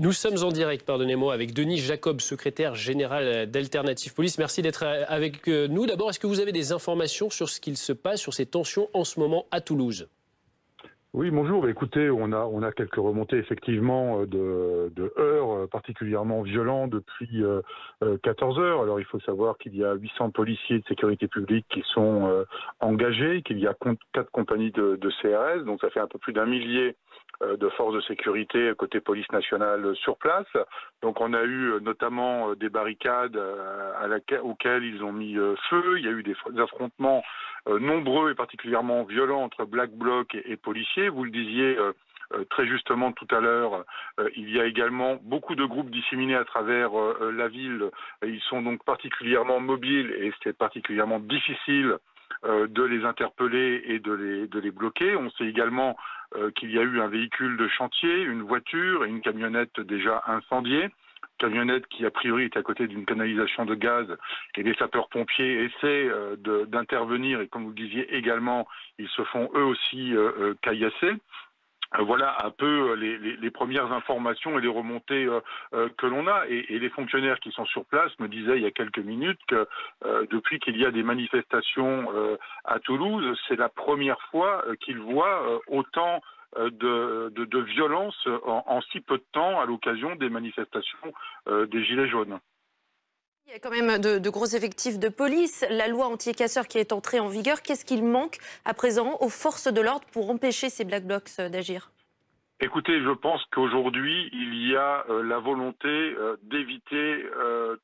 Nous sommes en direct, pardonnez-moi, avec Denis Jacob, secrétaire général d'Alternative Police. Merci d'être avec nous. D'abord, est-ce que vous avez des informations sur ce qu'il se passe, sur ces tensions en ce moment à Toulouse? Oui, bonjour. Écoutez, on a quelques remontées effectivement de heurts particulièrement violents depuis 14 heures. Alors il faut savoir qu'il y a 800 policiers de sécurité publique qui sont engagés, qu'il y a 4 compagnies de CRS, donc ça fait un peu plus d'1 000 de forces de sécurité côté police nationale sur place. Donc on a eu notamment des barricades auxquelles ils ont mis feu. Il y a eu des affrontements nombreux et particulièrement violents entre Black Bloc et policiers. Vous le disiez très justement tout à l'heure, il y a également beaucoup de groupes disséminés à travers la ville. Ils sont donc particulièrement mobiles et c'est particulièrement difficile de les interpeller et de les bloquer. On sait également qu'il y a eu un véhicule de chantier, une voiture et une camionnette déjà incendiées. Camionnette qui a priori est à côté d'une canalisation de gaz et les sapeurs-pompiers essaient d'intervenir et comme vous le disiez également, ils se font eux aussi caillasser. Voilà un peu les premières informations et les remontées que l'on a. Et les fonctionnaires qui sont sur place me disaient il y a quelques minutes que depuis qu'il y a des manifestations à Toulouse, c'est la première fois qu'ils voient autant de violence en si peu de temps à l'occasion des manifestations des Gilets jaunes. Il y a quand même de gros effectifs de police. La loi anti-casseurs qui est entrée en vigueur, qu'est-ce qu'il manque à présent aux forces de l'ordre pour empêcher ces Black Blocs d'agir? Écoutez, je pense qu'aujourd'hui, il y a la volonté d'éviter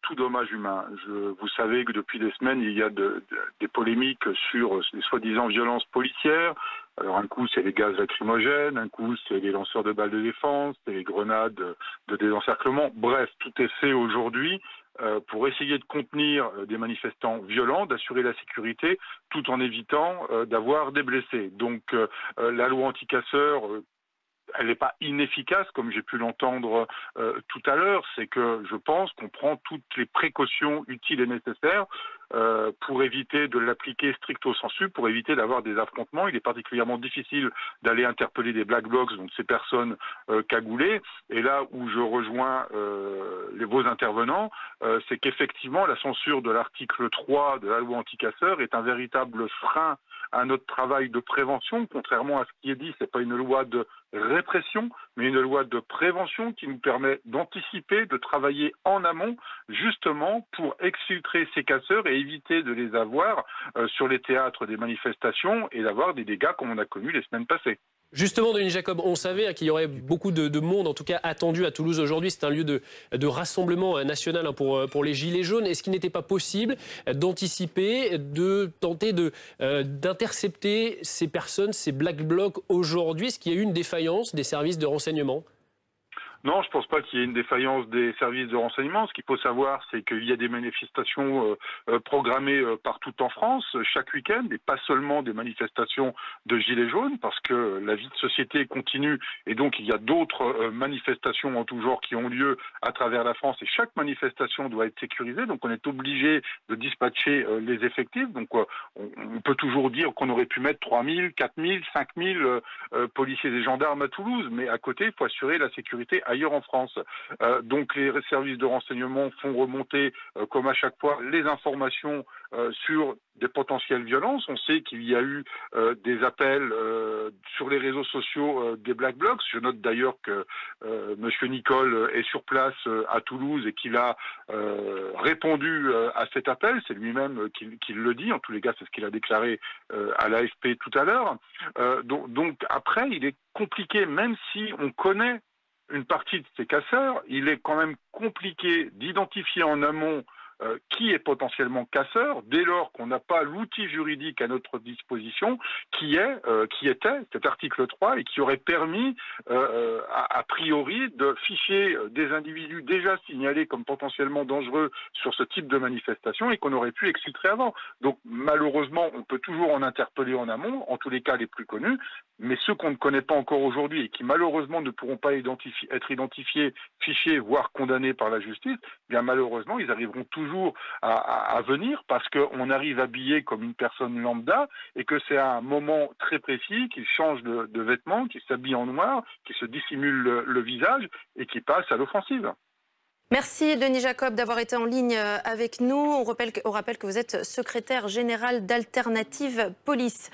tout dommage humain. Vous savez que depuis des semaines, il y a des polémiques sur les soi-disant violences policières. Alors un coup, c'est les gaz lacrymogènes, un coup, c'est les lanceurs de balles de défense, c'est les grenades de désencerclement. Bref, tout est fait aujourd'hui pour essayer de contenir des manifestants violents, d'assurer la sécurité, tout en évitant d'avoir des blessés. Donc la loi anti-casseurs, elle n'est pas inefficace, comme j'ai pu l'entendre tout à l'heure. C'est que je pense qu'on prend toutes les précautions utiles et nécessaires pour éviter de l'appliquer stricto sensu, pour éviter d'avoir des affrontements. Il est particulièrement difficile d'aller interpeller des black blocs, donc ces personnes cagoulées. Et là où je rejoins vos intervenants, c'est qu'effectivement la censure de l'article 3 de la loi anti-casseurs est un véritable frein à notre travail de prévention. Contrairement à ce qui est dit, c'est pas une loi de répression, mais une loi de prévention qui nous permet d'anticiper, de travailler en amont, justement pour exfiltrer ces casseurs et éviter de les avoir sur les théâtres des manifestations et d'avoir des dégâts comme on a connu les semaines passées. Justement, Denis Jacob, on savait qu'il y aurait beaucoup de monde, en tout cas attendu à Toulouse aujourd'hui. C'est un lieu de rassemblement national pour les Gilets jaunes. Est-ce qu'il n'était pas possible d'anticiper, de tenter d'intercepter ces personnes, ces Black Blocs aujourd'hui? Est-ce qu'il y a eu une défaillance des services de renseignement? Non, je pense pas qu'il y ait une défaillance des services de renseignement. Ce qu'il faut savoir, c'est qu'il y a des manifestations programmées partout en France, chaque week-end, et pas seulement des manifestations de gilets jaunes, parce que la vie de société continue, et donc il y a d'autres manifestations en tout genre qui ont lieu à travers la France, et chaque manifestation doit être sécurisée, donc on est obligé de dispatcher les effectifs. Donc on peut toujours dire qu'on aurait pu mettre 3 000, 4 000, 5 000 policiers et gendarmes à Toulouse, mais à côté, il faut assurer la sécurité ailleurs en France. Donc les services de renseignement font remonter, comme à chaque fois, les informations sur des potentielles violences. On sait qu'il y a eu des appels sur les réseaux sociaux des Black Blocs. Je note d'ailleurs que M. Nicole est sur place à Toulouse et qu'il a répondu à cet appel. C'est lui-même qui le dit. En tous les cas, c'est ce qu'il a déclaré à l'AFP tout à l'heure. Donc après, il est compliqué, même si on connaît une partie de ces casseurs, il est quand même compliqué d'identifier en amont qui est potentiellement casseur, dès lors qu'on n'a pas l'outil juridique à notre disposition, qui était cet article 3 et qui aurait permis, a priori, de ficher des individus déjà signalés comme potentiellement dangereux sur ce type de manifestation et qu'on aurait pu exfiltrer avant. Donc malheureusement, on peut toujours en interpeller en amont, en tous les cas les plus connus, mais ceux qu'on ne connaît pas encore aujourd'hui et qui malheureusement ne pourront pas être identifiés, fichés, voire condamnés par la justice, bien malheureusement, ils arriveront toujours toujours à venir parce qu'on arrive habillé comme une personne lambda et que c'est à un moment très précis qu'il change de vêtements, qu'il s'habille en noir, qu'il se dissimule le visage et qu'il passe à l'offensive. Merci Denis Jacob d'avoir été en ligne avec nous. On rappelle que vous êtes secrétaire général d'Alternative Police.